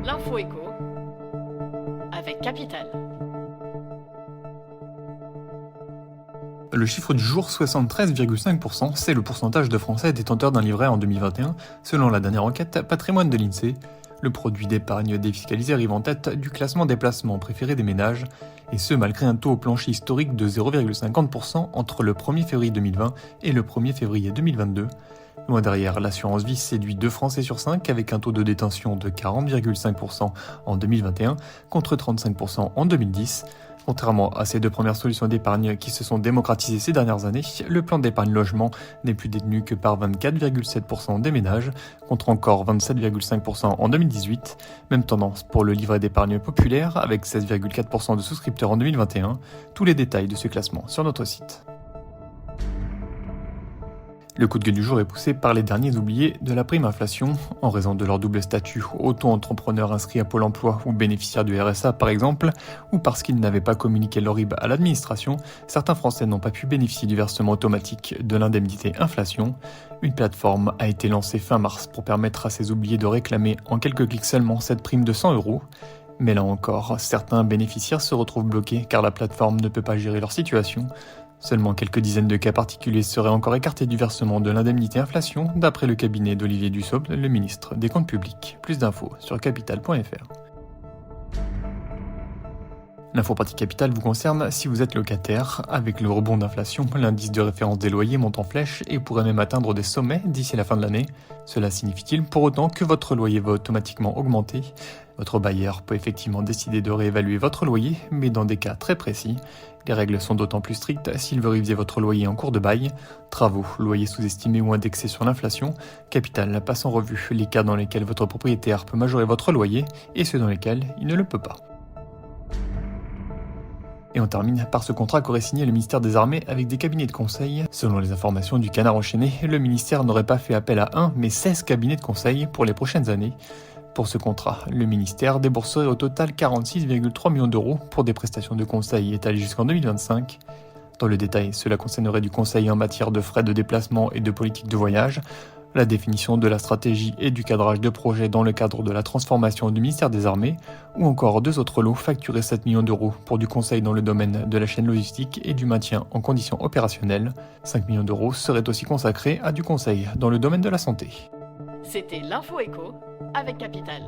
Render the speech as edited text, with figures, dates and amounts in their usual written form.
L'info éco avec Capital. Le chiffre du jour, 73,5%, c'est le pourcentage de Français détenteurs d'un livret en 2021, selon la dernière enquête Patrimoine de l'INSEE. Le produit d'épargne défiscalisé arrive en tête du classement des placements préférés des ménages, et ce malgré un taux au plancher historique de 0,50% entre le 1er février 2020 et le 1er février 2022. Loin derrière, l'assurance vie séduit 2 Français sur 5 avec un taux de détention de 40,5% en 2021 contre 35% en 2010. Contrairement à ces deux premières solutions d'épargne qui se sont démocratisées ces dernières années, le plan d'épargne logement n'est plus détenu que par 24,7% des ménages, contre encore 27,5% en 2018. Même tendance pour le livret d'épargne populaire, avec 16,4% de souscripteurs en 2021. Tous les détails de ce classement sur notre site. Le coup de gueule du jour est poussé par les derniers oubliés de la prime inflation. En raison de leur double statut, auto-entrepreneurs inscrits à Pôle emploi ou bénéficiaires du RSA par exemple, ou parce qu'ils n'avaient pas communiqué leur RIB à l'administration, certains Français n'ont pas pu bénéficier du versement automatique de l'indemnité inflation. Une plateforme a été lancée fin mars pour permettre à ces oubliés de réclamer en quelques clics seulement cette prime de 100 €. Mais là encore, certains bénéficiaires se retrouvent bloqués car la plateforme ne peut pas gérer leur situation. Seulement quelques dizaines de cas particuliers seraient encore écartés du versement de l'indemnité inflation, d'après le cabinet d'Olivier Dussopt, le ministre des Comptes publics. Plus d'infos sur capital.fr. L'info pratique Capital vous concerne si vous êtes locataire. Avec le rebond d'inflation, l'indice de référence des loyers monte en flèche et pourrait même atteindre des sommets d'ici la fin de l'année. Cela signifie-t-il pour autant que votre loyer va automatiquement augmenter ? Votre bailleur peut effectivement décider de réévaluer votre loyer, mais dans des cas très précis. Les règles sont d'autant plus strictes s'il veut réviser votre loyer en cours de bail. Travaux, loyers sous-estimés ou indexés sur l'inflation. Capital passe en revue les cas dans lesquels votre propriétaire peut majorer votre loyer et ceux dans lesquels il ne le peut pas. Et on termine par ce contrat qu'aurait signé le ministère des Armées avec des cabinets de conseil. Selon les informations du Canard enchaîné, le ministère n'aurait pas fait appel à 1 mais 16 cabinets de conseil pour les prochaines années. Pour ce contrat, le ministère débourserait au total 46,3 millions d'euros pour des prestations de conseil étalées jusqu'en 2025. Dans le détail, cela concernerait du conseil en matière de frais de déplacement et de politique de voyage, la définition de la stratégie et du cadrage de projets dans le cadre de la transformation du ministère des Armées, ou encore 2 autres lots facturés 7 millions d'euros pour du conseil dans le domaine de la chaîne logistique et du maintien en conditions opérationnelles. 5 millions d'euros seraient aussi consacrés à du conseil dans le domaine de la santé. C'était l'info éco avec Capital.